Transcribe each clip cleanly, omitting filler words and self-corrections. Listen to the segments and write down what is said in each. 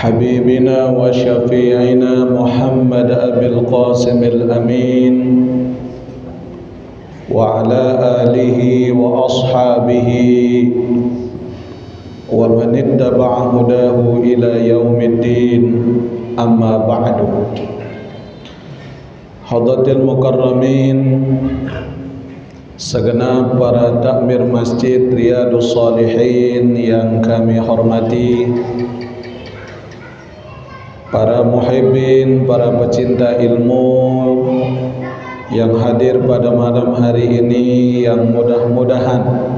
حبيبنا وشفيعنا محمد أبي القاسم الأمين وعلى آله وأصحابه ومن اتبع هداه إلى يوم الدين أما بعد. Hadratil Mukarramin, segenap para takmir Masjid Riyadhus Shalihin yang kami hormati, para muhibbin, para pecinta ilmu yang hadir pada malam hari ini, yang mudah-mudahan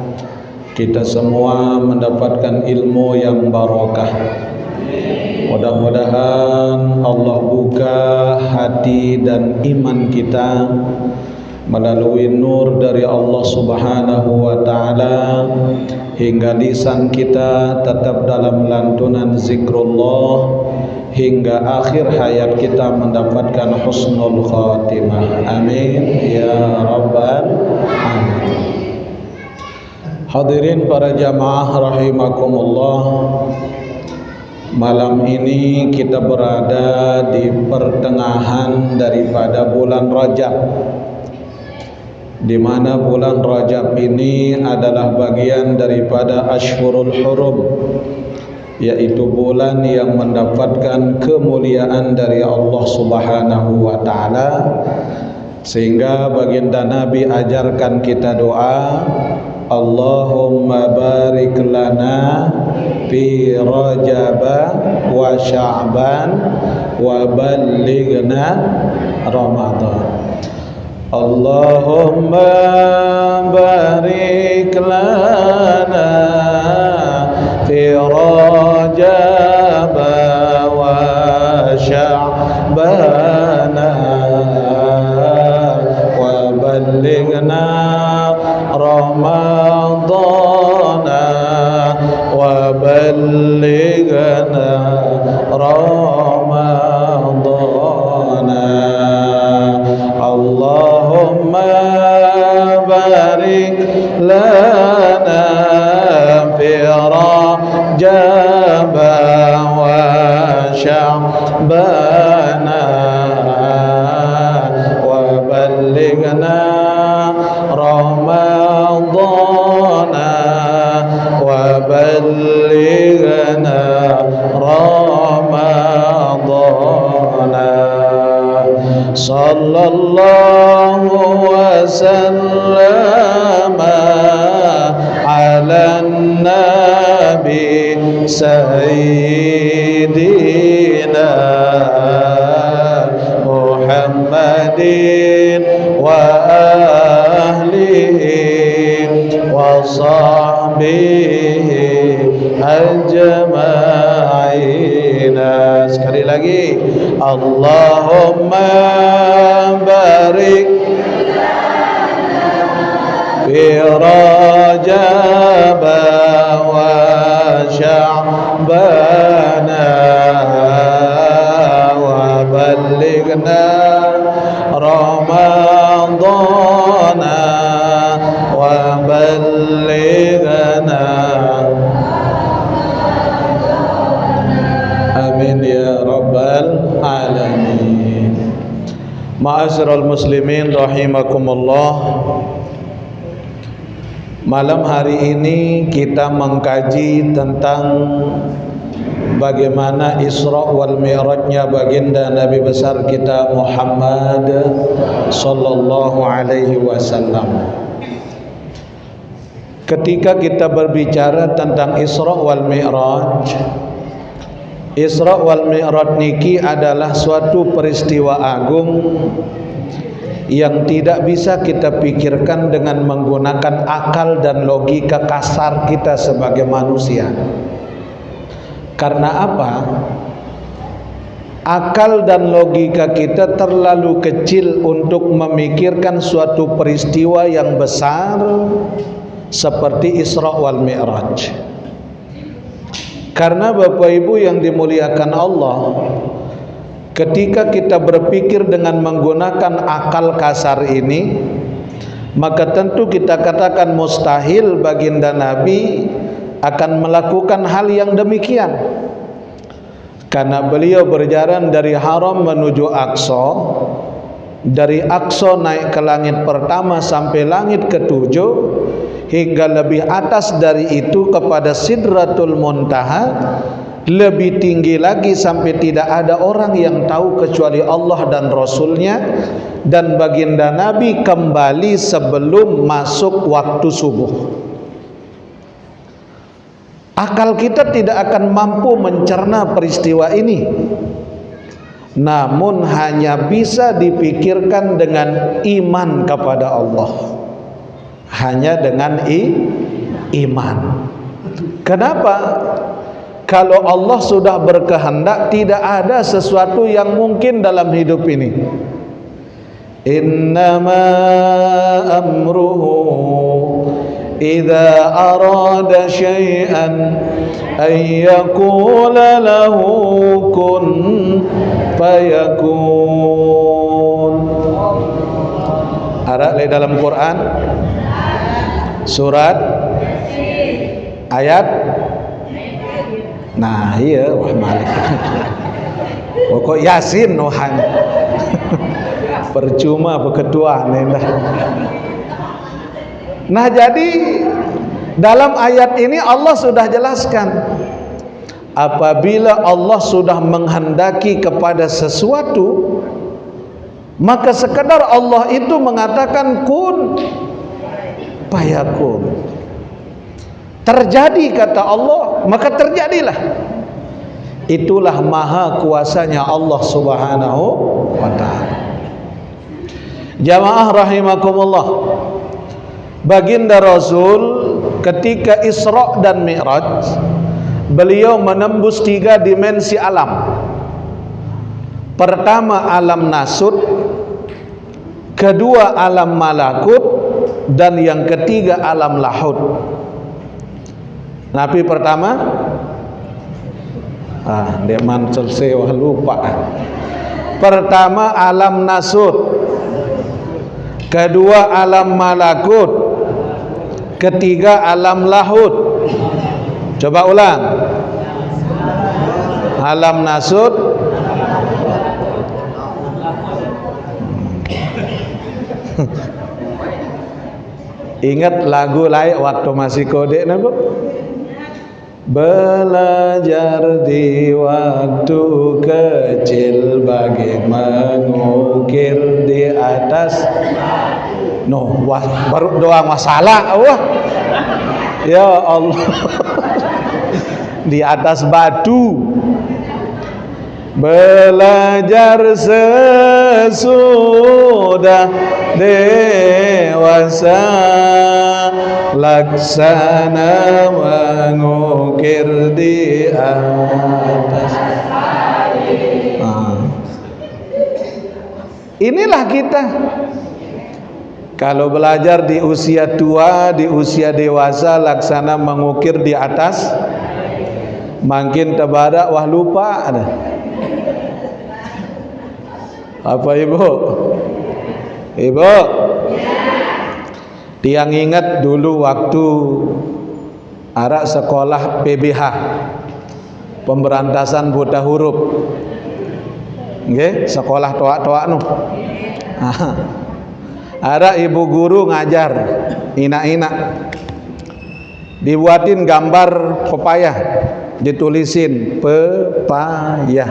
kita semua mendapatkan ilmu yang barakah. Mudah-mudahan Allah buka hati dan iman kita melalui nur dari Allah Subhanahu wa taala, hingga lisan kita tetap dalam lantunan zikrullah, hingga akhir hayat kita mendapatkan husnul khatimah. Amin ya rabbal alamin. Hadirin para jamaah rahimakumullah, malam ini kita berada di pertengahan daripada bulan Rajab, di mana bulan Rajab ini adalah bagian daripada Ashhurul Hurum, yaitu bulan yang mendapatkan kemuliaan dari Allah Subhanahu wa taala, sehingga baginda Nabi ajarkan kita doa, Allahumma barik lana fi Rajab wa Sya'ban wa ballighna Ramadan. Allahumma barik lana fi Rajab wa Sya'ban wa ballighna Ramadana wa ballighna Ramadana. Allahumma barik lana fi Rajab wa Sya'ban wa ballighna Ramadana wa ballighna Ramadana. Sallallahu wa sallama ala nabi sayyidina Muhammadin wa wa sahbihi ajma'in. Sekali lagi, Allahumma barik fi Rajab wa Sya'ban wa ballighna Ramadana wa ballighna. Amin ya rabbal alamin. Ma'asyiral muslimin rahimakumullah, malam hari ini kita mengkaji tentang bagaimana Isra wal Mi'rajnya baginda Nabi besar kita Muhammad sallallahu alaihi wasallam. Ketika kita berbicara tentang Isra wal Mi'raj, Isra wal Mi'raj niki adalah suatu peristiwa agung yang tidak bisa kita pikirkan dengan menggunakan akal dan logika kasar kita sebagai manusia. Karena apa? Akal dan logika kita terlalu kecil untuk memikirkan suatu peristiwa yang besar seperti Isra wal Mi'raj. Karena Bapak Ibu yang dimuliakan Allah, ketika kita berpikir dengan menggunakan akal kasar ini, maka tentu kita katakan mustahil baginda Nabi akan melakukan hal yang demikian, karena beliau berjalan dari Haram menuju Aqsa, dari Aqsa naik ke langit pertama sampai langit ketujuh, hingga lebih atas dari itu kepada Sidratul Muntaha, lebih tinggi lagi sampai tidak ada orang yang tahu kecuali Allah dan Rasulnya, dan baginda Nabi kembali sebelum masuk waktu subuh. Akal kita tidak akan mampu mencerna peristiwa ini, namun hanya bisa dipikirkan dengan iman kepada Allah, hanya dengan iman. Kenapa? Kalau Allah sudah berkehendak, tidak ada sesuatu yang mungkin dalam hidup ini. Innama amruhu idza arada syai'an ay yaqula lahu kun fayakun. Ada di dalam Quran surat ayat. Nah iya wah malik. Pokok Yasin nohan. Percuma beketua nih. Nah jadi dalam ayat ini Allah sudah jelaskan, apabila Allah sudah menghendaki kepada sesuatu, maka sekedar Allah itu mengatakan kun fayakun. Terjadi kata Allah, maka terjadilah. Itulah maha kuasanya Allah Subhanahu wa ta'ala. Jamaah rahimakumullah, baginda Rasul ketika Isra dan Mi'raj, beliau menembus 3 dimensi alam. Pertama alam nasut, kedua alam malakut, dan yang ketiga alam lahut. Nabi pertama deman selesai wah lupa. Pertama alam nasut, kedua alam malakut, ketiga alam lahut. Coba ulang. Alam nasut, ingat lagu lain waktu masih kode nabo? Belajar di waktu kecil bagi mengukir di atas baru doang masalah wah ya Allah di atas batu. Belajar sesudah dewasa, laksana mengukir di atas. Inilah kita. Kalau belajar di usia tua, di usia dewasa, laksana mengukir di atas, makin tebarak wah lupa ada. Apa ibu? Ibu? Tiang ingat dulu waktu arak sekolah PBH, pemberantasan buta huruf. Nggih, sekolah toak-toak nu. Ada ibu guru ngajar inak-inak, dibuatin gambar pepaya, ditulisin pepaya.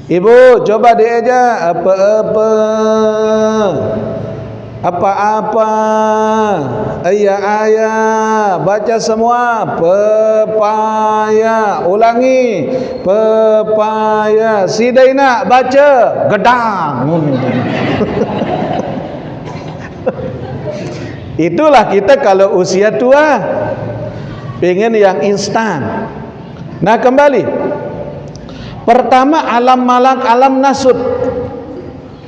Ibu coba diaja apa-apa, ayah baca semua pepaya, ulangi pepaya, si Daina baca gedang. Itulah kita kalau usia tua pengen yang instan. Nah kembali, pertama alam malak, alam nasut.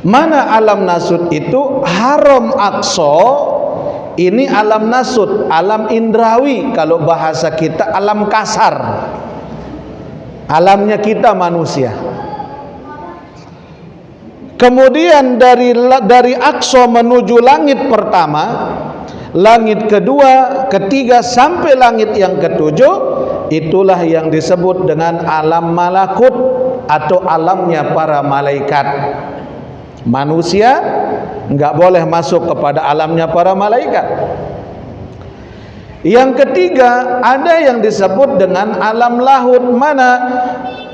Mana alam nasut itu? Haram Aqsa ini alam nasut, alam indrawi. Kalau bahasa kita alam kasar, alamnya kita manusia. Kemudian dari Aqsa menuju langit pertama, langit kedua, ketiga sampai langit yang ketujuh, itulah yang disebut dengan alam malakut atau alamnya para malaikat. Manusia enggak boleh masuk kepada alamnya para malaikat. Yang ketiga, ada yang disebut dengan alam lahut, mana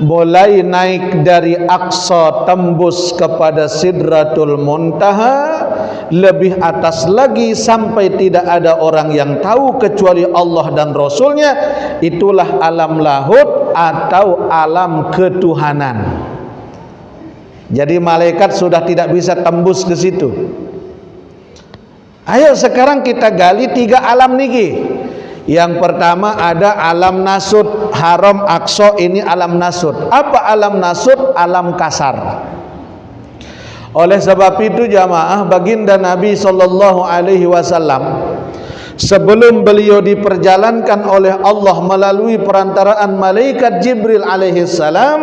mulai naik dari Aqsa tembus kepada Sidratul Muntaha, lebih atas lagi sampai tidak ada orang yang tahu kecuali Allah dan Rasulnya. Itulah alam lahut atau alam ketuhanan. Jadi malaikat sudah tidak bisa tembus ke situ. Ayo sekarang kita gali 3 alam niki. Yang pertama ada alam nasut, haram aqsa, ini alam nasut. Apa alam nasut? Alam kasar. Oleh sebab itu jamaah, baginda Nabi SAW sebelum beliau diperjalankan oleh Allah melalui perantaraan malaikat Jibril alaihissalam,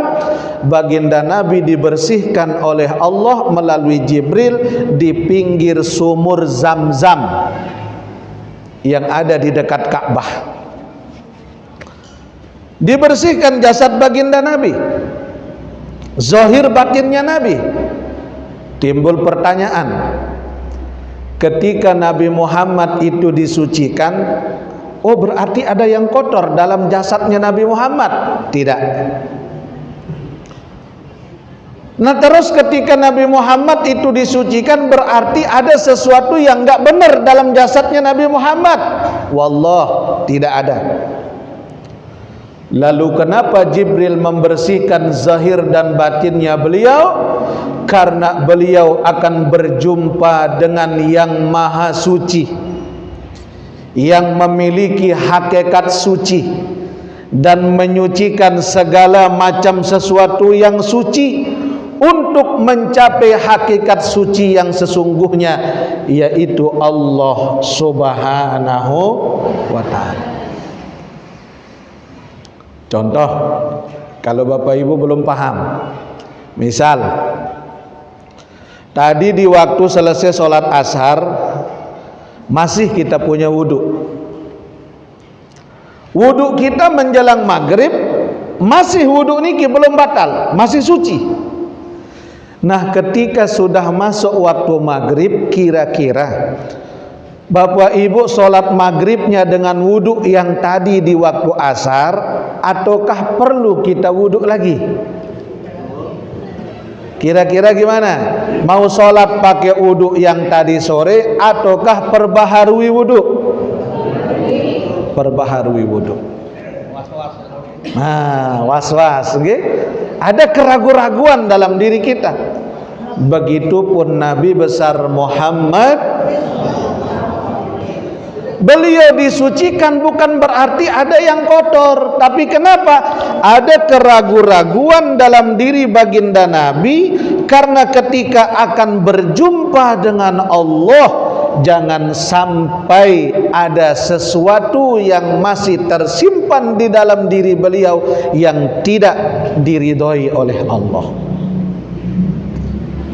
baginda Nabi dibersihkan oleh Allah melalui Jibril di pinggir sumur Zam-Zam yang ada di dekat Ka'bah. Dibersihkan jasad baginda Nabi, zahir batinnya Nabi. Timbul pertanyaan, ketika Nabi Muhammad itu disucikan, oh berarti ada yang kotor dalam jasadnya Nabi Muhammad? Tidak. Nah terus ketika Nabi Muhammad itu disucikan, berarti ada sesuatu yang enggak benar dalam jasadnya Nabi Muhammad? Wallah, tidak ada. Lalu kenapa Jibril membersihkan zahir dan batinnya beliau? Karena beliau akan berjumpa dengan yang maha suci, yang memiliki hakikat suci dan menyucikan segala macam sesuatu yang suci, untuk mencapai hakikat suci yang sesungguhnya, yaitu Allah Subhanahu wa ta'ala. Contoh, kalau Bapak Ibu belum paham, misal tadi di waktu selesai sholat ashar masih kita punya wudhu. Wudhu kita menjelang maghrib, masih wudhu niki belum batal, masih suci. Nah ketika sudah masuk waktu maghrib, kira-kira Bapak Ibu sholat maghribnya dengan wudhu yang tadi di waktu asar, ataukah perlu kita wudhu lagi? Kira-kira gimana? Mau sholat pakai wudhu yang tadi sore, ataukah perbaharui wudhu? Perbaharui wudhu. Nah, was-was, okay? Ada keraguan-raguan dalam diri kita. Begitupun Nabi besar Muhammad, beliau disucikan bukan berarti ada yang kotor, tapi kenapa? Ada keraguan-raguan dalam diri baginda Nabi, karena ketika akan berjumpa dengan Allah, jangan sampai ada sesuatu yang masih tersimpan di dalam diri beliau yang tidak diridhoi oleh Allah.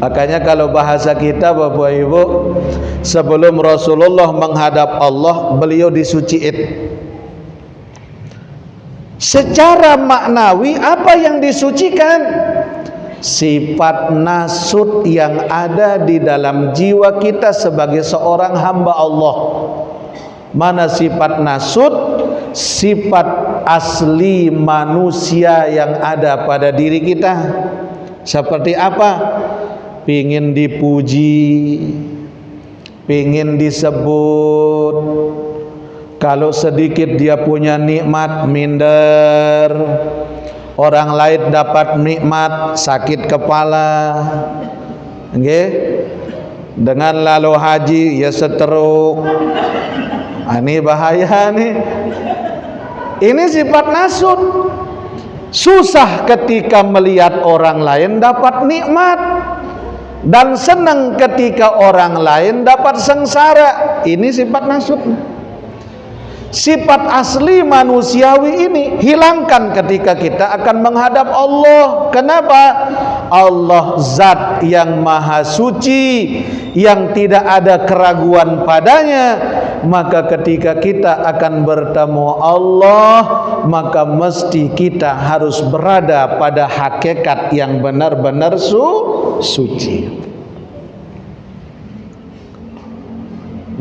Makanya kalau bahasa kita Bapak Ibu, sebelum Rasulullah menghadap Allah, beliau disuciin. Secara maknawi apa yang disucikan? Sifat nasut yang ada di dalam jiwa kita sebagai seorang hamba Allah. Mana sifat nasut? Sifat asli manusia yang ada pada diri kita. Seperti apa? Pingin dipuji, pingin disebut. Kalau sedikit dia punya nikmat, minder. Orang lain dapat nikmat, sakit kepala. Okay? Dengan lalu haji, ya seteruk. Ini bahaya nih. Ini sifat nasut. Susah ketika melihat orang lain dapat nikmat, dan senang ketika orang lain dapat sengsara. Ini sifat nasut. Sifat asli manusiawi ini hilangkan ketika kita akan menghadap Allah. Kenapa? Allah zat yang maha suci, yang tidak ada keraguan padanya, maka ketika kita akan bertemu Allah, maka mesti kita harus berada pada hakikat yang benar-benar suci.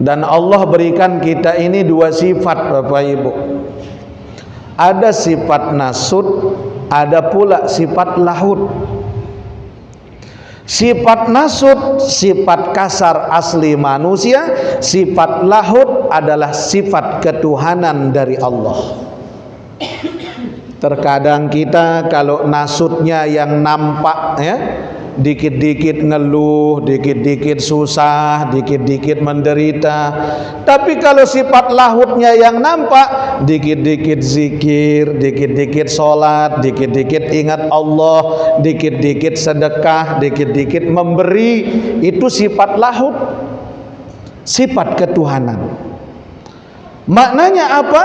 Dan Allah berikan kita ini dua sifat, Bapak Ibu. Ada sifat nasut, ada pula sifat lahut. Sifat nasut sifat kasar asli manusia, sifat lahut adalah sifat ketuhanan dari Allah. Terkadang kita kalau nasutnya yang nampak, ya, dikit-dikit ngeluh, dikit-dikit susah, dikit-dikit menderita. Tapi kalau sifat lahutnya yang nampak, dikit-dikit zikir, dikit-dikit sholat, dikit-dikit ingat Allah, dikit-dikit sedekah, dikit-dikit memberi. Itu sifat lahut, sifat ketuhanan. Maknanya apa?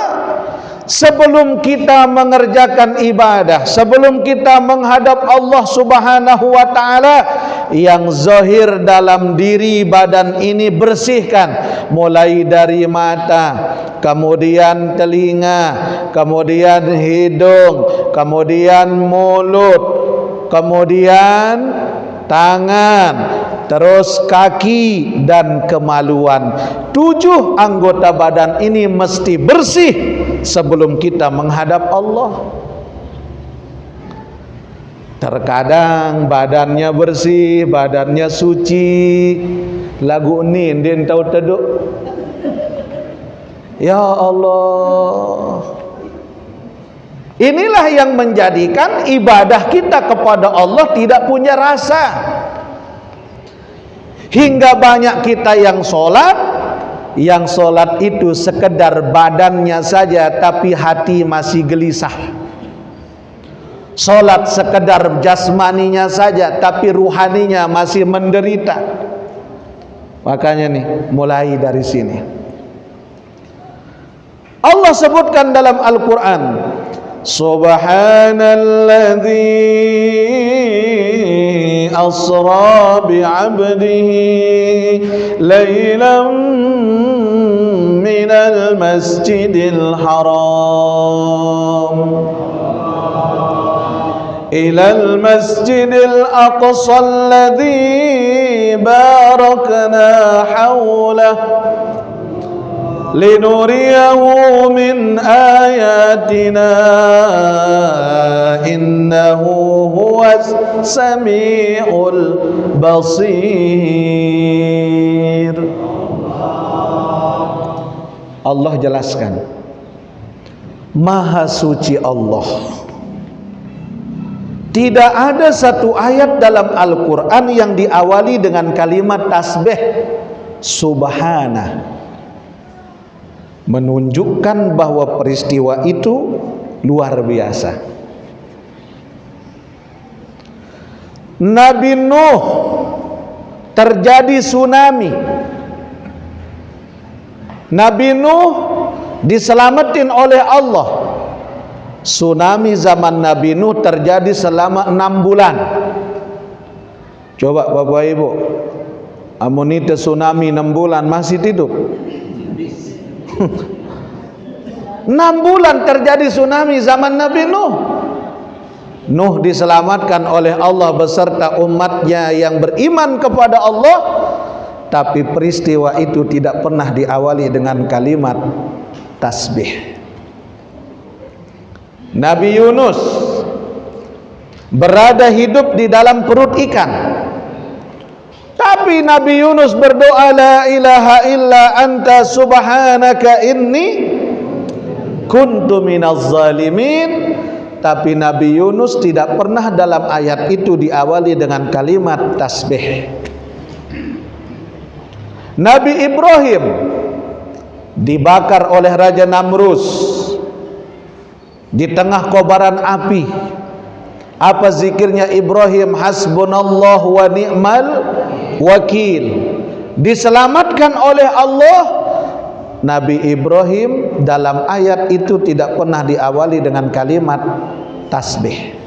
Sebelum kita mengerjakan ibadah, sebelum kita menghadap Allah Subhanahu wa ta'ala, yang zahir dalam diri badan ini bersihkan, mulai dari mata, kemudian telinga, kemudian hidung, kemudian mulut, kemudian tangan, terus kaki dan kemaluan. 7 anggota badan ini mesti bersih sebelum kita menghadap Allah. Terkadang badannya bersih, badannya suci. Lagu ni ndin tahu teduk. Ya Allah. Inilah yang menjadikan ibadah kita kepada Allah tidak punya rasa. Hingga banyak kita yang sholat itu sekedar badannya saja, tapi hati masih gelisah. Sholat sekedar jasmaninya saja, tapi ruhaninya masih menderita. Makanya nih, mulai dari sini Allah sebutkan dalam Al-Quran, Subhanalladzi asra bi'abdihi laylan minal masjidil haram ilal masjidil aqsa alladzi barakna hawlah linuriyahu min ayatina innahu huwas sami'ul basir. Allah jelaskan, Maha suci Allah. Tidak ada satu ayat dalam Al-Quran yang diawali dengan kalimat tasbih subhana, menunjukkan bahwa peristiwa itu luar biasa. Nabi Nuh terjadi tsunami. Nabi Nuh diselamatin oleh Allah. Tsunami zaman Nabi Nuh terjadi selama 6 bulan. Coba Bapak Ibu, amunite tsunami 6 bulan masih tidur. 6 bulan terjadi tsunami zaman Nabi Nuh. Nuh diselamatkan oleh Allah beserta umatnya yang beriman kepada Allah. Tapi peristiwa itu tidak pernah diawali dengan kalimat tasbih. Nabi Yunus berada hidup di dalam perut ikan, tapi Nabi Yunus berdoa, la ilaha illa anta subhanaka inni kuntu minaz zalimin. Tapi Nabi Yunus tidak pernah dalam ayat itu diawali dengan kalimat tasbih. Nabi Ibrahim dibakar oleh Raja Namrus di tengah kobaran api. Apa zikirnya Ibrahim? Hasbunallah wa ni'mal wakil. Diselamatkan oleh Allah. Nabi Ibrahim dalam ayat itu tidak pernah diawali dengan kalimat tasbih.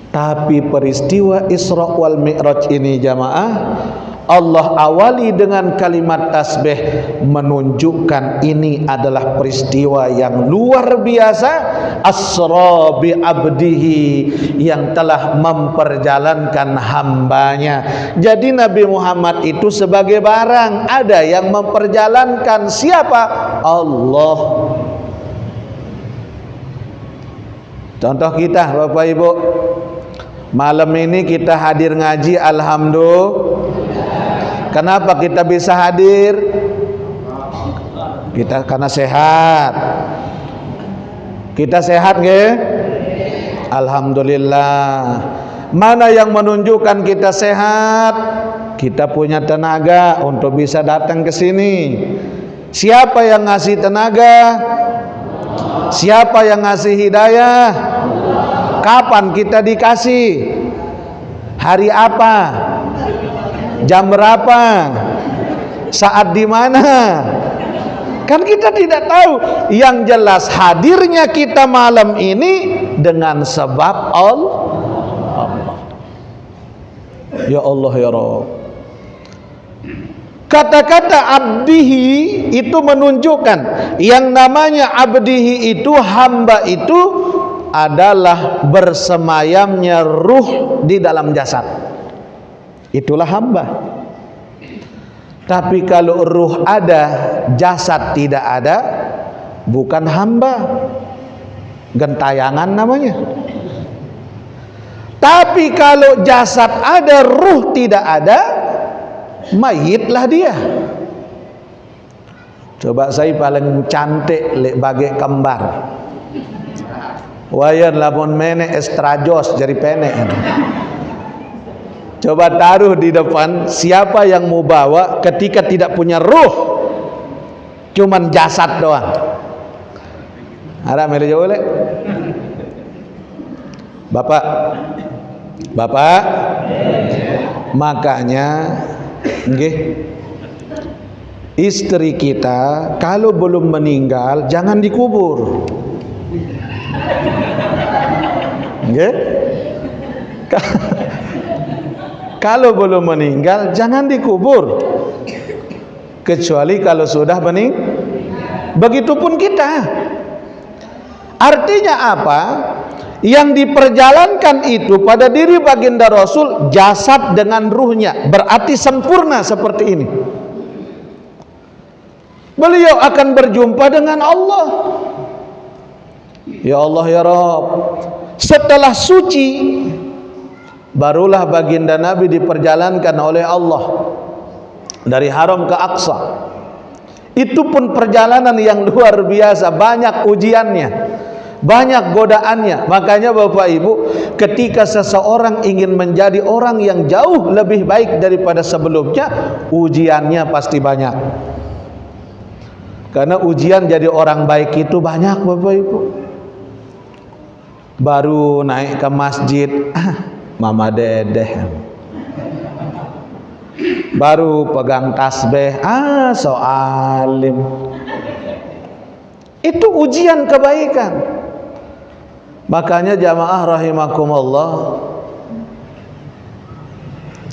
Tapi peristiwa Isra wal Mi'raj ini jamaah, Allah awali dengan kalimat tasbih, menunjukkan ini adalah peristiwa yang luar biasa. Asra bi abdihi, yang telah memperjalankan hambanya. Jadi Nabi Muhammad itu sebagai barang, ada yang memperjalankan. Siapa? Allah. Contoh kita Bapak Ibu, malam ini kita hadir ngaji, alhamdulillah. Kenapa kita bisa hadir? Kita karena sehat. Kita sehat nggih? Alhamdulillah. Mana yang menunjukkan kita sehat? Kita punya tenaga untuk bisa datang ke sini. Siapa yang ngasih tenaga? Siapa yang ngasih hidayah? Kapan kita dikasih? Hari apa? Jam berapa? Saat di mana? Kan kita tidak tahu. Yang jelas hadirnya kita malam ini dengan sebab Allah. Ya Allah ya Rabb. Kata-kata abdihi itu menunjukkan yang namanya abdihi itu, hamba itu adalah bersemayamnya ruh di dalam jasad. Itulah hamba. Tapi kalau ruh ada, jasad tidak ada, bukan hamba, gentayangan namanya. Tapi kalau jasad ada, ruh tidak ada, mayitlah dia. Coba saya paling cantik lek bagai kembar. Wayan lamun mene estrajos jadi penek. Coba taruh di depan, siapa yang mau bawa ketika tidak punya ruh, cuman jasad doang? Ada mele jauh lek. Bapak, makanya nggih, istri kita kalau belum meninggal jangan dikubur. Nggih? Kalau belum meninggal jangan dikubur. Kecuali kalau sudah meninggal. Begitupun kita. Artinya apa? Yang diperjalankan itu pada diri baginda Rasul jasad dengan ruhnya, berarti sempurna seperti ini. Beliau akan berjumpa dengan Allah. Ya Allah ya Rabb. Setelah suci, barulah baginda Nabi diperjalankan oleh Allah dari Haram ke Aqsa. Itu pun perjalanan yang luar biasa, banyak ujiannya, banyak godaannya. Makanya Bapak Ibu, ketika seseorang ingin menjadi orang yang jauh lebih baik daripada sebelumnya, ujiannya pasti banyak. Karena ujian jadi orang baik itu banyak Bapak Ibu. Baru naik ke masjid, mama dedeh. Baru pegang tasbih, so alim. Itu ujian kebaikan. Makanya jamaah rahimakumullah,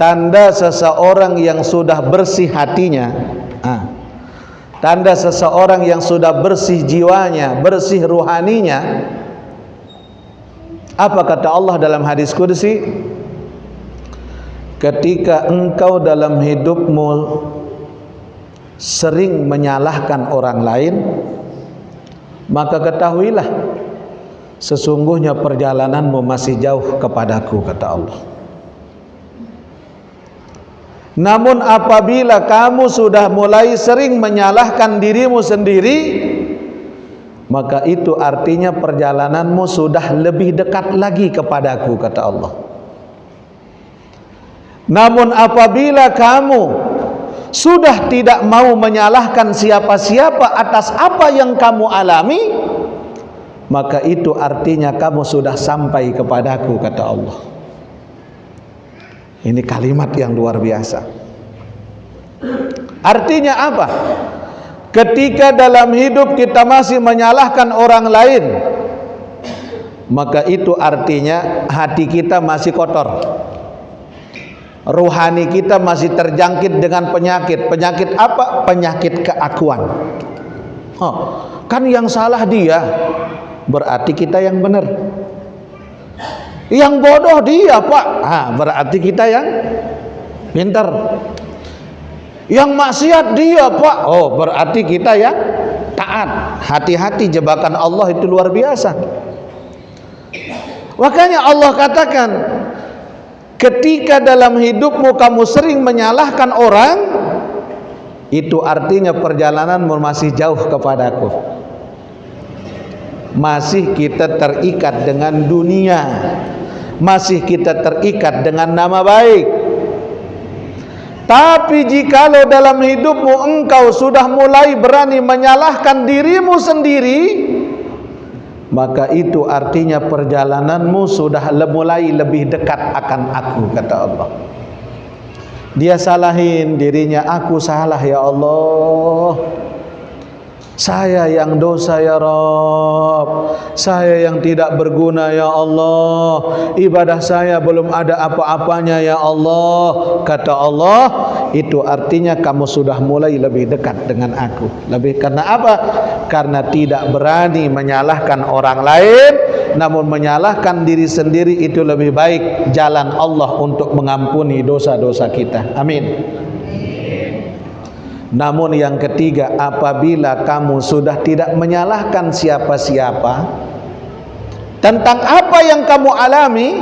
tanda seseorang yang sudah bersih hatinya, tanda seseorang yang sudah bersih jiwanya, bersih ruhaninya, apa kata Allah dalam hadis qudsi? Ketika engkau dalam hidupmu sering menyalahkan orang lain, maka ketahuilah sesungguhnya perjalananmu masih jauh kepadaku, kata Allah. Namun apabila kamu sudah mulai sering menyalahkan dirimu sendiri, maka itu artinya perjalananmu sudah lebih dekat lagi kepadaku, kata Allah. Namun apabila kamu sudah tidak mau menyalahkan siapa-siapa atas apa yang kamu alami, maka itu artinya kamu sudah sampai kepadaku, kata Allah. Ini kalimat yang luar biasa. Artinya apa? Ketika dalam hidup kita masih menyalahkan orang lain, maka itu artinya hati kita masih kotor. Ruhani kita masih terjangkit dengan penyakit. Penyakit apa? Penyakit keakuan. Kan yang salah dia, berarti kita yang benar. Yang bodoh dia, Pak. Berarti kita yang pintar. Yang maksiat dia, Pak. Berarti kita yang taat. Hati-hati, jebakan Allah itu luar biasa. Makanya Allah katakan, ketika dalam hidupmu kamu sering menyalahkan orang, itu artinya perjalananmu masih jauh kepadaku. Masih kita terikat dengan dunia, masih kita terikat dengan nama baik. Tapi jikalau dalam hidupmu engkau sudah mulai berani menyalahkan dirimu sendiri, maka itu artinya perjalananmu sudah mulai lebih dekat akan aku, kata Allah. Dia salahin dirinya, aku salah ya Allah, saya yang dosa ya Rabb, saya yang tidak berguna ya Allah, ibadah saya belum ada apa-apanya ya Allah. Kata Allah, itu artinya kamu sudah mulai lebih dekat dengan aku. Lebih karena apa? Karena tidak berani menyalahkan orang lain, namun menyalahkan diri sendiri itu lebih baik jalan Allah untuk mengampuni dosa-dosa kita. Amin. Namun yang ketiga, apabila kamu sudah tidak menyalahkan siapa-siapa tentang apa yang kamu alami,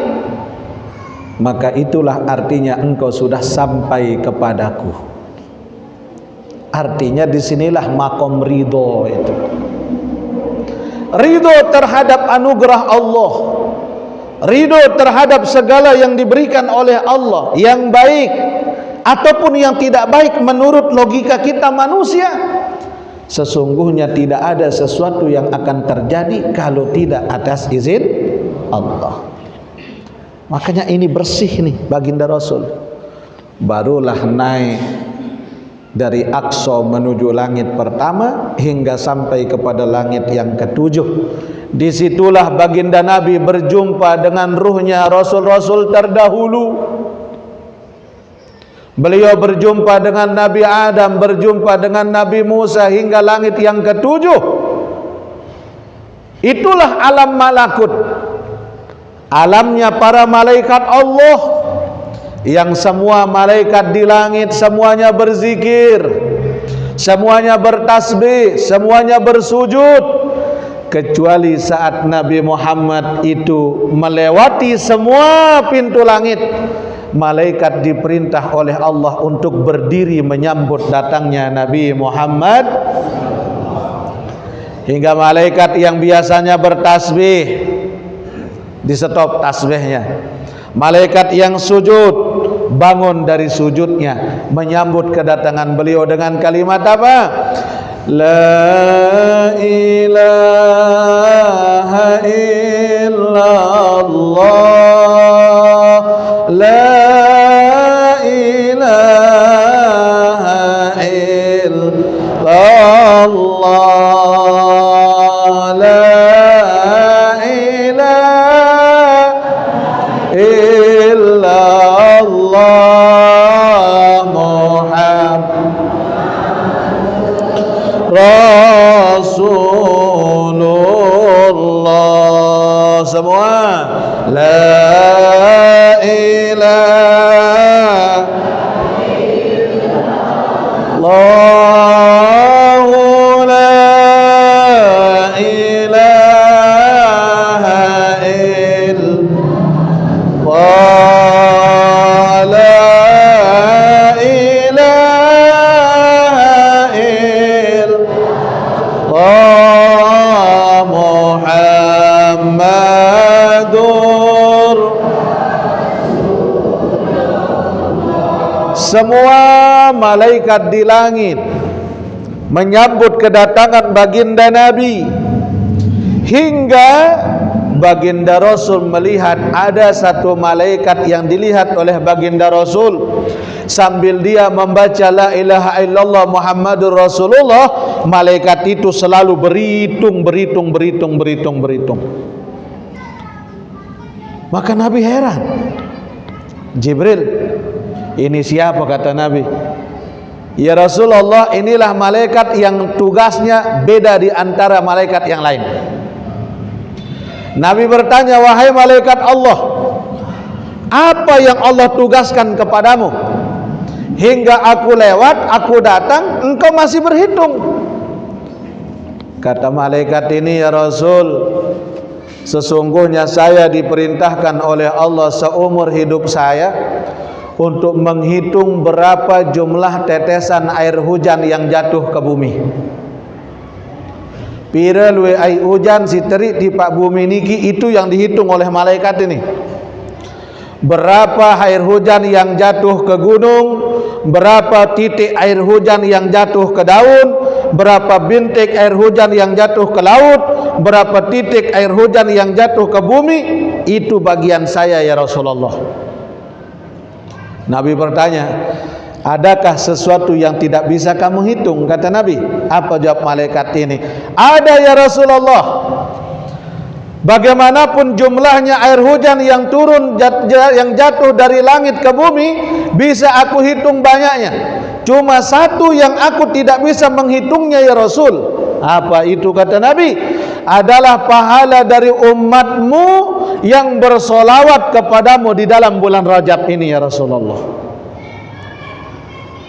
maka itulah artinya engkau sudah sampai kepadaku. Artinya disinilah makom ridho itu. Ridho terhadap anugerah Allah, ridho terhadap segala yang diberikan oleh Allah, yang baik ataupun yang tidak baik menurut logika kita manusia. Sesungguhnya tidak ada sesuatu yang akan terjadi kalau tidak atas izin Allah. Makanya ini bersih nih baginda Rasul. Barulah naik dari Aqsa menuju langit pertama hingga sampai kepada langit yang ketujuh. Disitulah baginda Nabi berjumpa dengan ruhnya Rasul-Rasul terdahulu. Beliau berjumpa dengan Nabi Adam, berjumpa dengan Nabi Musa hingga langit yang ketujuh. Itulah alam malakut, alamnya para malaikat Allah, yang semua malaikat di langit semuanya berzikir, semuanya bertasbih, semuanya bersujud, kecuali saat Nabi Muhammad itu melewati semua pintu langit. Malaikat diperintah oleh Allah untuk berdiri menyambut datangnya Nabi Muhammad, hingga malaikat yang biasanya bertasbih di stop tasbihnya, malaikat yang sujud bangun dari sujudnya menyambut kedatangan beliau dengan kalimat apa? La ilaha illallah, la ilaha illallah, la ilaha illallah, Muhammad Rasulullah. Semua la ilaha illallah, la ilaha illallah, la ilaha illallah, Muhammadur. Semua malaikat di langit menyambut kedatangan baginda Nabi, hingga baginda Rasul melihat ada satu malaikat yang dilihat oleh baginda Rasul sambil dia membaca la ilaha illallah Muhammadur Rasulullah. Malaikat itu selalu berhitung. Maka Nabi heran. Jibril, Ini siapa kata Nabi? Ya Rasulullah, inilah malaikat yang tugasnya beda di antara malaikat yang lain. Nabi bertanya, wahai malaikat Allah, apa yang Allah tugaskan kepadamu? Hingga aku lewat, aku datang, engkau masih berhitung. Kata malaikat ini, ya Rasul, sesungguhnya saya diperintahkan oleh Allah seumur hidup saya untuk menghitung berapa jumlah tetesan air hujan yang jatuh ke bumi. Pira luwe air hujan si terik di pak bumi niki, itu yang dihitung oleh malaikat ini. Berapa air hujan yang jatuh ke gunung, berapa titik air hujan yang jatuh ke daun, berapa bintik air hujan yang jatuh ke laut, berapa titik air hujan yang jatuh ke bumi, itu bagian saya ya Rasulullah. Nabi bertanya, adakah sesuatu yang tidak bisa kamu hitung? Kata Nabi. Apa jawab malaikat ini? Ada ya Rasulullah. Bagaimanapun jumlahnya air hujan yang turun, yang jatuh dari langit ke bumi, bisa aku hitung banyaknya. Cuma satu yang aku tidak bisa menghitungnya ya Rasul. Apa itu kata Nabi? Adalah pahala dari umatmu yang bersolawat kepadamu di dalam bulan Rajab ini ya Rasulullah.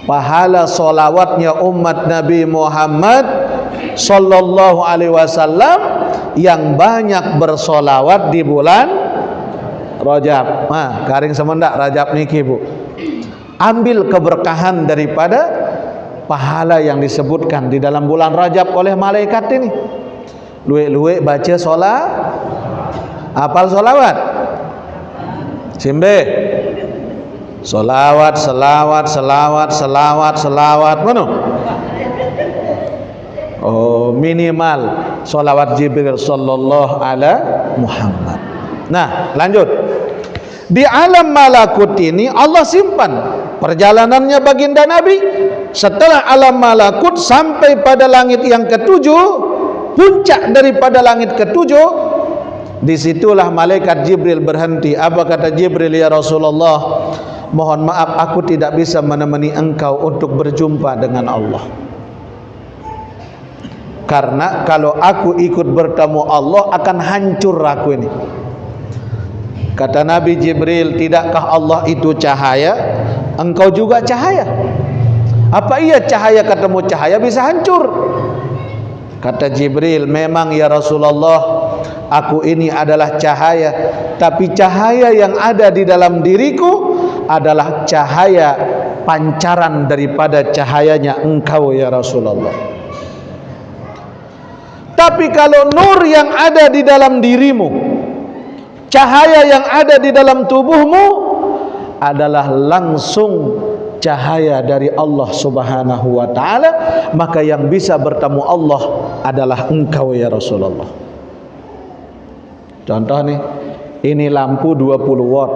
Pahala solawatnya umat Nabi Muhammad sallallahu alaihi wasallam yang banyak bersolawat di bulan Rajab. Nah, garing semendak Rajab niki Bu. Ambil keberkahan daripada pahala yang disebutkan di dalam bulan Rajab oleh malaikat ini. Luwe-luwe baca solat, apal solawat, simbe, solawat, mana? Oh, minimal solawat Jibril sallallahu alaihi Muhammad. Nah, lanjut. Di alam malakut ini Allah simpan perjalanannya baginda Nabi. Setelah alam malakut sampai pada langit yang ketujuh, puncak daripada langit ketujuh, disitulah malaikat Jibril berhenti. Apa kata Jibril? Ya Rasulullah, mohon maaf aku tidak bisa menemani engkau untuk berjumpa dengan Allah. Karena kalau aku ikut bertemu Allah akan hancur aku ini. Kata Nabi Jibril, tidakkah Allah itu cahaya? Engkau juga cahaya. Apa iya cahaya ketemu cahaya bisa hancur? Kata Jibril, memang ya Rasulullah, aku ini adalah cahaya, tapi cahaya yang ada di dalam diriku adalah cahaya pancaran daripada cahayanya engkau ya Rasulullah. Tapi kalau nur yang ada di dalam dirimu, cahaya yang ada di dalam tubuhmu adalah langsung cahaya dari Allah subhanahu wa ta'ala, maka yang bisa bertemu Allah adalah engkau ya Rasulullah. Contoh nih, ini lampu 20 watt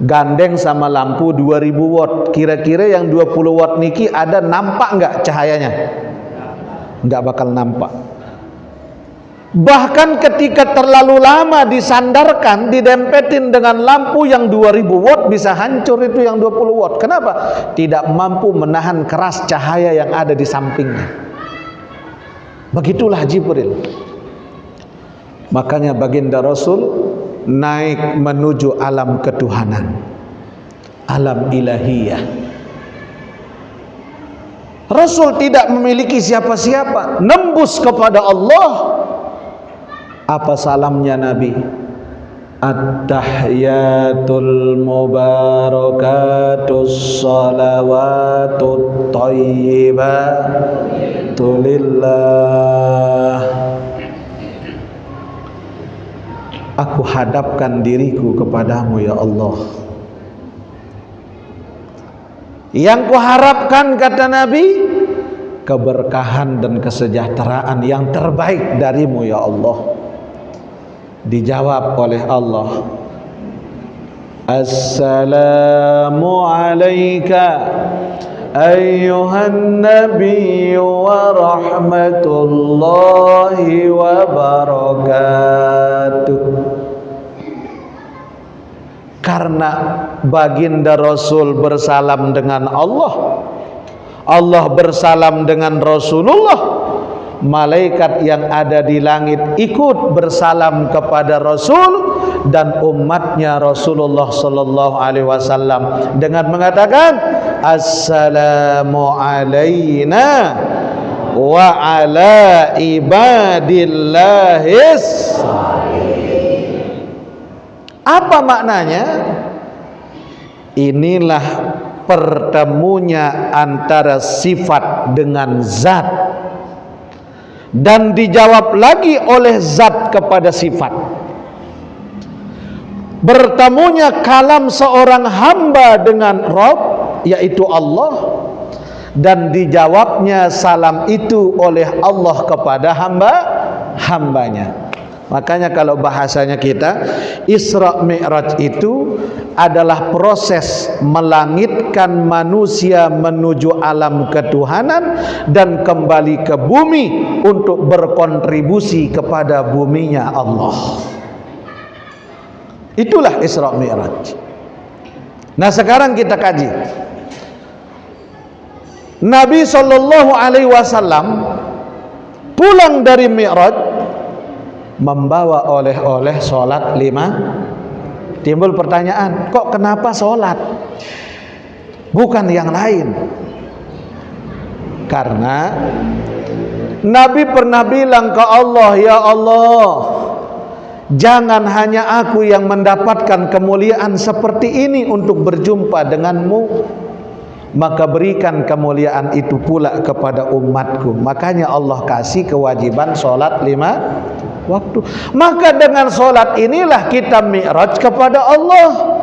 gandeng sama lampu 2000 watt. Kira-kira yang 20 watt niki ada nampak enggak cahayanya? Enggak bakal nampak. Bahkan ketika terlalu lama disandarkan, didempetin dengan lampu yang 2000 watt, bisa hancur itu yang 20 watt. Kenapa? Tidak mampu menahan keras cahaya yang ada di sampingnya. Begitulah Jibril. Makanya baginda Rasul naik menuju alam ketuhanan, alam ilahiyah. Rasul tidak memiliki siapa-siapa, nembus kepada Allah. Apa salamnya Nabi? At-tahiyatul mubarakatus salawatut thayyibatu lillah. Aku hadapkan diriku kepadamu ya Allah. Yang kuharapkan kata Nabi, keberkahan dan kesejahteraan yang terbaik darimu ya Allah. Dijawab oleh Allah, Assalamu alayka ayyuhan nabiyyu wa rahmatullahi wa barakatuh. Karena baginda Rasul bersalam dengan Allah, Allah bersalam dengan Rasulullah, malaikat yang ada di langit ikut bersalam kepada Rasul dan umatnya Rasulullah sallallahu alaihi wasallam dengan mengatakan assalamu alaina wa ala ibadillahis. Apa maknanya? Inilah pertemunya antara sifat dengan zat, dan dijawab lagi oleh zat kepada sifat. Bertemunya kalam seorang hamba dengan Rabb, yaitu Allah, dan dijawabnya salam itu oleh Allah kepada hambanya. Makanya kalau bahasanya kita, Isra Mi'raj itu adalah proses melangitkan manusia menuju alam ketuhanan dan kembali ke bumi untuk berkontribusi kepada buminya Allah. Itulah Isra Mi'raj. Nah, sekarang kita kaji. Nabi sallallahu alaihi wasallam pulang dari Mi'raj membawa oleh-oleh sholat 5. Timbul pertanyaan, kok kenapa sholat bukan yang lain? Karena Nabi pernah bilang ke Allah, ya Allah, jangan hanya aku yang mendapatkan kemuliaan seperti ini untuk berjumpa denganmu, maka berikan kemuliaan itu pula kepada umatku. Makanya Allah kasih kewajiban sholat 5 waktu. Maka dengan sholat inilah kita mi'raj kepada Allah.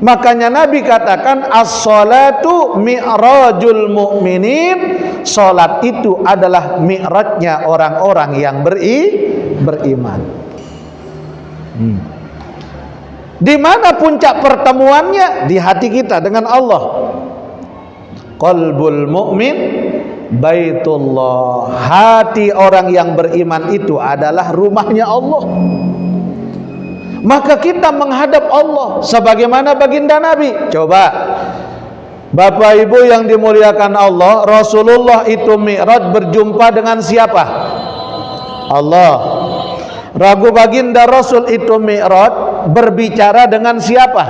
Makanya Nabi katakan as-sholatu mi'rajul mu'minin. Sholat itu adalah mi'rajnya orang-orang yang beriman. Di mana puncak pertemuannya? Di hati kita dengan Allah. Qalbul mu'min Baitullah. Hati orang yang beriman itu adalah rumahnya Allah. Maka kita menghadap Allah sebagaimana baginda Nabi. Coba Bapak Ibu yang dimuliakan Allah, Rasulullah itu mi'raj berjumpa dengan siapa? Allah. Ragu baginda Rasul itu mi'raj berbicara dengan siapa?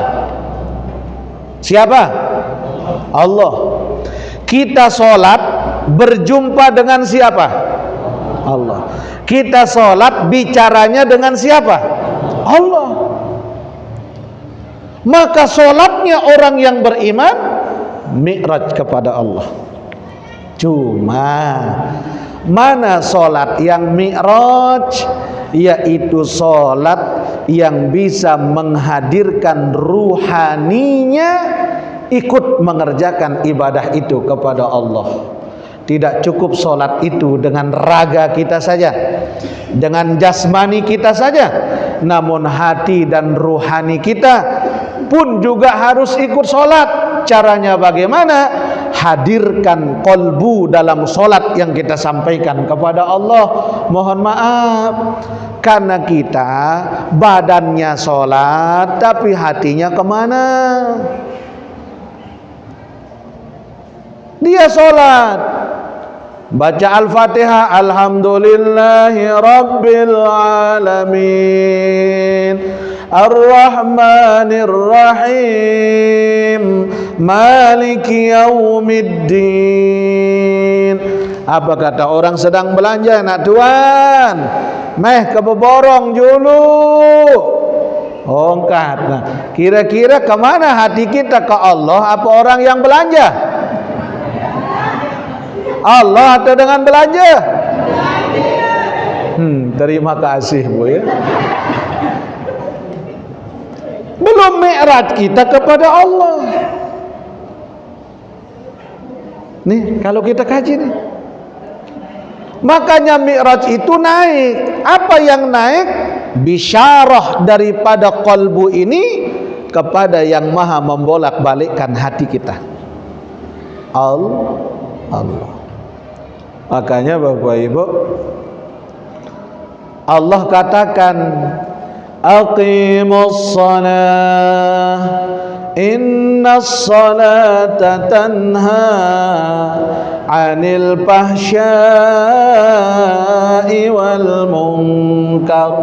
Siapa? Allah. Kita sholat berjumpa dengan siapa? Allah. Kita sholat bicaranya dengan siapa? Allah. Maka sholatnya orang yang beriman mi'raj kepada Allah. Cuma mana sholat yang mi'raj? Yaitu sholat yang bisa menghadirkan ruhaninya ikut mengerjakan ibadah itu kepada Allah. Tidak cukup sholat itu dengan raga kita saja, dengan jasmani kita saja, namun hati dan ruhani kita pun juga harus ikut sholat. Caranya bagaimana? Hadirkan kolbu dalam sholat yang kita sampaikan kepada Allah. Mohon maaf, karena kita badannya sholat tapi hatinya kemana? Dia sholat, baca Al-Fatihah, Alhamdulillahi Rabbil Alamin, Ar-Rahmanir Rahim, Maliki Yaumiddin. Apa kata orang sedang belanja, nak tuan, meh ke beborong dulu. Ongkat. Nah, kira-kira kemana hati kita, ke Allah apa orang yang belanja? Allah atau dengan belanja? Terima kasih Bu ya. Belum mi'raj kita kepada Allah. Nih kalau kita kaji nih, makanya mi'raj itu naik. Apa yang naik? Bisyarah daripada qalbu ini kepada yang maha membolak-balikkan hati kita, Allah. Makanya Bapak Ibu, Allah katakan aqimus shalah Innas salata tanha 'anil fahsya'i wal munkar.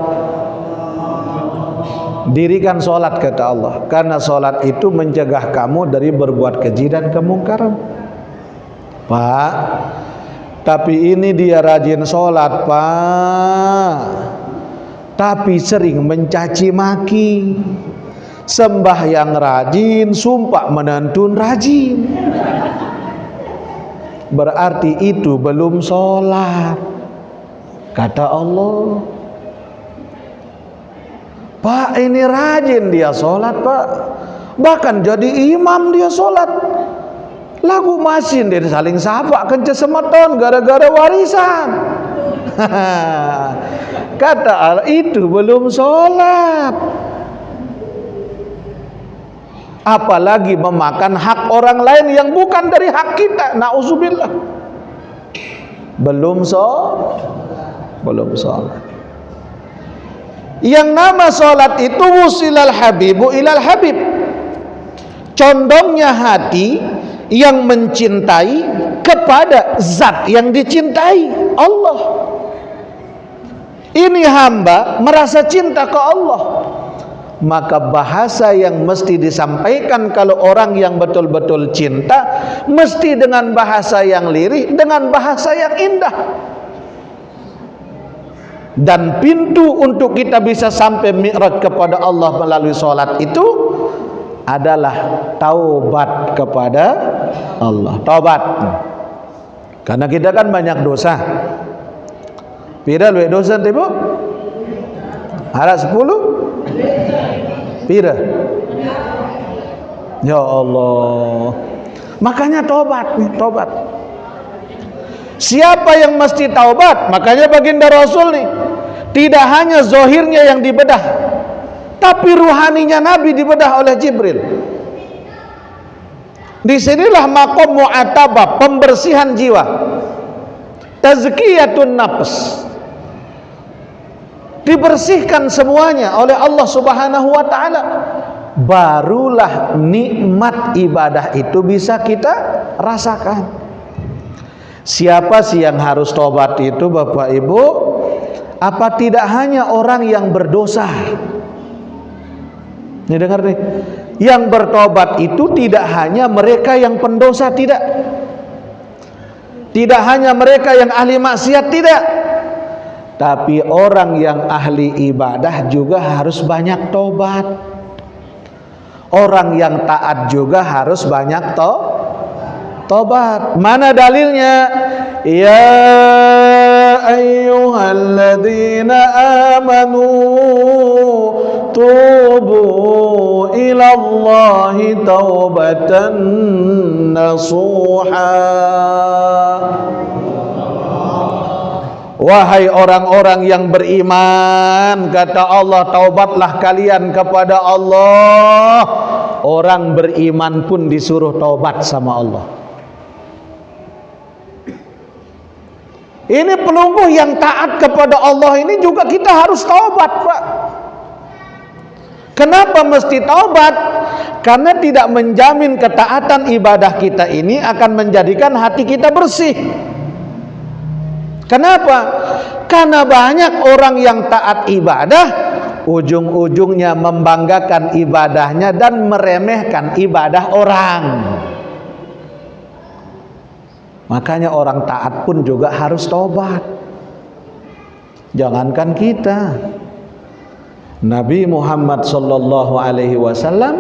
Dirikan sholat, kata Allah, karena sholat itu mencegah kamu dari berbuat keji dan kemungkaran. Pak, tapi ini dia rajin sholat, Pak, tapi sering mencaci maki. Sembahyang rajin, sumpah menantun rajin, berarti itu belum sholat, kata Allah. Pak, ini rajin dia sholat, Pak, bahkan jadi imam dia sholat. Lagu masin dia saling sapa kence semeton gara-gara warisan. Kata Allah, itu belum sholat. Apalagi memakan hak orang lain yang bukan dari hak kita. Nauzubillah. Belum sholat. Yang nama sholat itu wusilal habibu ilal habib. Condongnya hati yang mencintai kepada zat yang dicintai, Allah. Ini hamba merasa cinta ke Allah, maka bahasa yang mesti disampaikan kalau orang yang betul-betul cinta mesti dengan bahasa yang lirih, dengan bahasa yang indah. Dan pintu untuk kita bisa sampai mi'raj kepada Allah melalui sholat itu adalah taubat kepada Allah. Taubat, karena kita kan banyak dosa. Pira luwe dosa tibu? Ada 10? Pira? Ya Allah. Makanya taubat nih, taubat. Siapa yang mesti taubat? Makanya baginda Rasul nih, tidak hanya zohirnya yang dibedah, tapi ruhaninya Nabi dibedah oleh Jibril. Disinilah maqam mu'atabah, pembersihan jiwa, tazkiyatun nafs, dibersihkan semuanya oleh Allah Subhanahu wa ta'ala. Barulah nikmat ibadah itu bisa kita rasakan. Siapa sih yang harus tobat itu, Bapak Ibu? Apa tidak hanya orang yang berdosa? Ini dengar nih, yang bertobat itu tidak hanya mereka yang pendosa, tidak. Tidak hanya mereka yang ahli maksiat, tidak. Tapi orang yang ahli ibadah juga harus banyak tobat. Orang yang taat juga harus banyak tobat. Mana dalilnya? Ya ayyuhalladzina amanu tubu ilallahi taubatan nasuha. Wahai orang-orang yang beriman, kata Allah, taubatlah kalian kepada Allah. Orang beriman pun disuruh taubat sama Allah. Ini pelungguh yang taat kepada Allah ini juga kita harus taubat, Pak. Kenapa mesti taubat? Karena tidak menjamin ketaatan ibadah kita ini akan menjadikan hati kita bersih. Kenapa? Karena banyak orang yang taat ibadah, ujung-ujungnya membanggakan ibadahnya dan meremehkan ibadah orang. Makanya orang taat pun juga harus tobat. Jangankan kita, Nabi Muhammad sallallahu alaihi wasallam,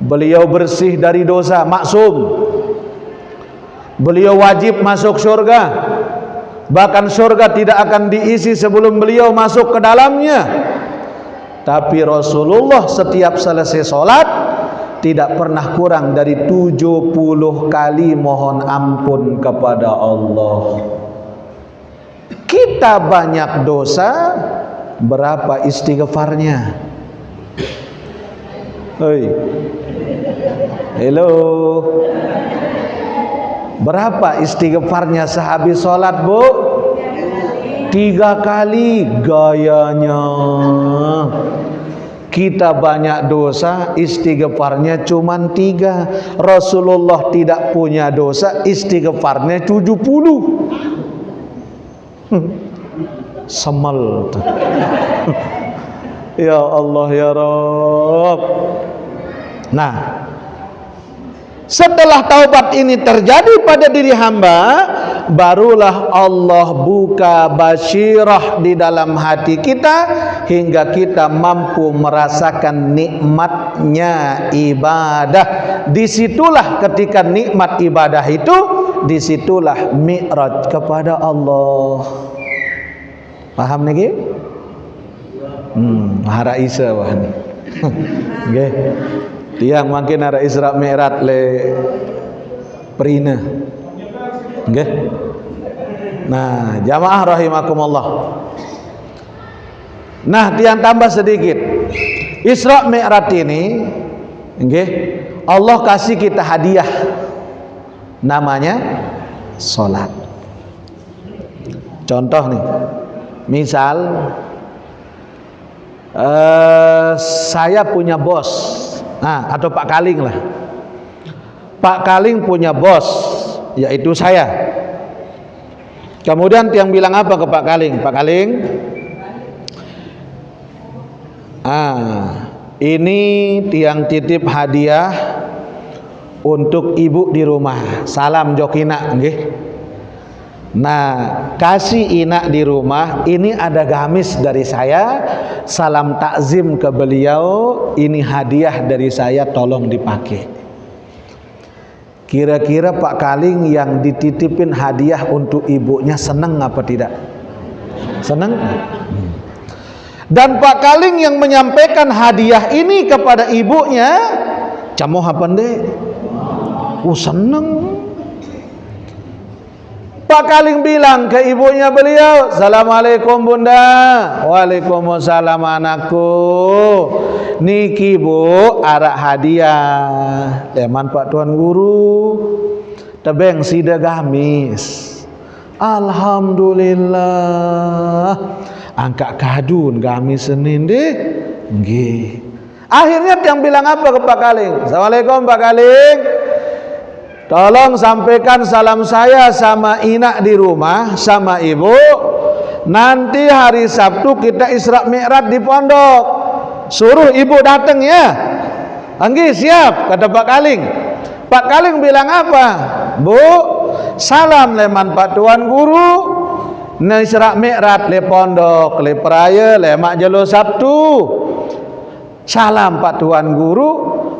beliau bersih dari dosa, maksum. Beliau wajib masuk surga. Bahkan surga tidak akan diisi sebelum beliau masuk ke dalamnya. Tapi Rasulullah setiap selesai sholat tidak pernah kurang dari 70 kali mohon ampun kepada Allah. Kita banyak dosa, berapa istighfarnya? Hei, hello. Berapa istighfarnya sehabis sholat, Bu? 3 kali. Gayanya Kita banyak dosa, istighfarnya cuma 3. Rasulullah tidak punya dosa, istighfarnya 70. Semel. Ya Allah ya Rabb. Nah, setelah taubat ini terjadi pada diri hamba, barulah Allah buka basyirah di dalam hati kita hingga kita mampu merasakan nikmatnya ibadah. Disitulah ketika nikmat ibadah itu, disitulah mi'raj kepada Allah. Paham niki? Hara Isa wah ni. Nggih. Tiang makin ada Isra Mi'raj le perina. Nggih. Nah, jamaah rahimakumullah. Nah, tiang tambah sedikit. Isra Mi'raj ini nggih, Allah kasih kita hadiah. Namanya salat. Contoh nih. Misal saya punya bos. Nah, atau Pak Kaling lah. Pak Kaling punya bos, yaitu saya. Kemudian tiang bilang apa ke Pak Kaling? Pak Kaling, ini tiang titip hadiah untuk ibu di rumah. Salam jokina, nggih. Nah, kasih inak di rumah. Ini ada gamis dari saya. Salam takzim ke beliau. Ini hadiah dari saya, tolong dipakai. Kira-kira Pak Kaling yang dititipin hadiah untuk ibunya senang apa tidak? Senang? Dan Pak Kaling yang menyampaikan hadiah ini kepada ibunya, camoh apa ndek? Senang. Pak Kaling bilang ke ibunya beliau, Assalamualaikum bunda. Waalaikumsalam anakku. Niki bu arak hadiah teman Pak Tuan Guru tebeng sida gamis. Alhamdulillah. Angkat kadun gamis Senin deh. Nggih. Akhirnya yang bilang apa ke Pak Kaling? Assalamualaikum Pak Kaling. Tolong sampaikan salam saya sama inak di rumah, sama ibu. Nanti hari Sabtu kita Isra Mi'raj di pondok. Suruh ibu datang ya. Anggi siap, kata Pak Kaling. Pak Kaling bilang apa? Bu, salam leman Pak Tuan Guru. Na Isra Mi'raj le pondok, le peraya, le mak jelo Sabtu. Salam Pak Tuan Guru,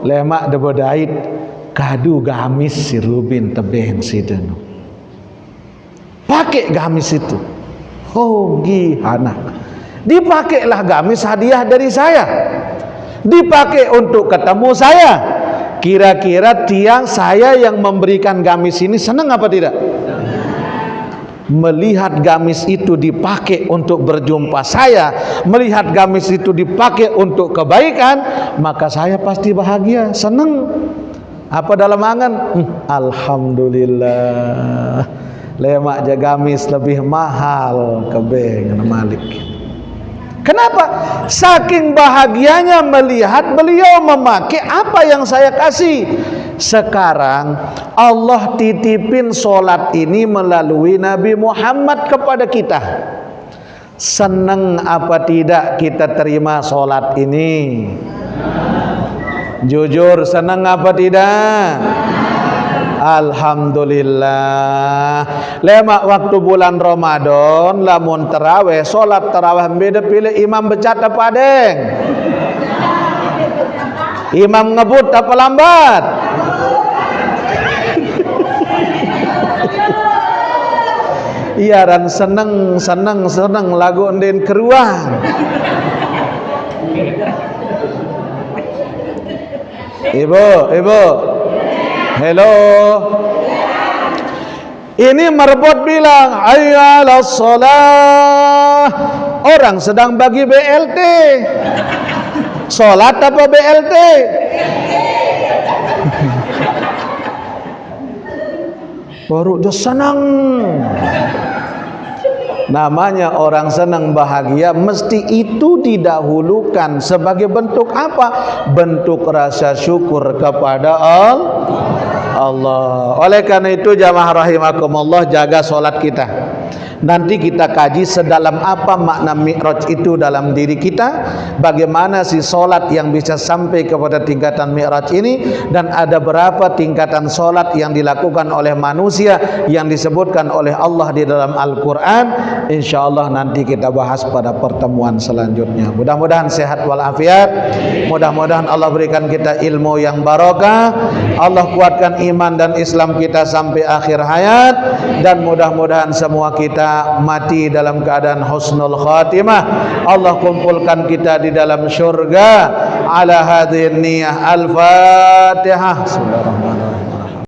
le mak debodait. Kadu gamis si Rubin tebeng si Denu. Pakai gamis itu. Hogi anak. Dipakailah gamis hadiah dari saya. Dipakai untuk ketemu saya. Kira-kira tiang saya yang memberikan gamis ini senang apa tidak? Melihat gamis itu dipakai untuk berjumpa saya, melihat gamis itu dipakai untuk kebaikan, maka saya pasti bahagia, senang. Apa dalam angan? Alhamdulillah. Lemak jagamis lebih mahal kebeng Malik. Kenapa? Saking bahagianya melihat beliau memakai apa yang saya kasih. Sekarang Allah titipin solat ini melalui Nabi Muhammad kepada kita. Senang apa tidak kita terima solat ini? Jujur senang apa tidak? Alhamdulillah. Lemak waktu bulan Ramadan lamun tarawih, solat tarawih beda pilih imam becat apa deng? Imam ngebut apa lambat? Iya dan seneng lagu ndin keruang. Ibu, hello. Ini merebut bilang, hayya 'alas shalah. Orang sedang bagi BLT. Salat apa BLT? Baru dia senang. Namanya orang senang bahagia, mesti itu didahulukan sebagai bentuk apa? Bentuk rasa syukur kepada Allah. Oleh karena itu jamaah rahimakumullah, jaga solat kita. Nanti kita kaji sedalam apa makna mi'raj itu dalam diri kita, bagaimana si solat yang bisa sampai kepada tingkatan mi'raj ini, dan ada berapa tingkatan solat yang dilakukan oleh manusia yang disebutkan oleh Allah di dalam Al-Quran. InsyaAllah nanti kita bahas pada pertemuan selanjutnya. Mudah-mudahan sehat walafiat, mudah-mudahan Allah berikan kita ilmu yang barokah, Allah kuatkan iman dan Islam kita sampai akhir hayat, dan mudah-mudahan semua kita mati dalam keadaan husnul khatimah. Allah kumpulkan kita di dalam syurga. Ala hadhihi niyah. Al-Fatihah. Bismillahirrahmanirrahim.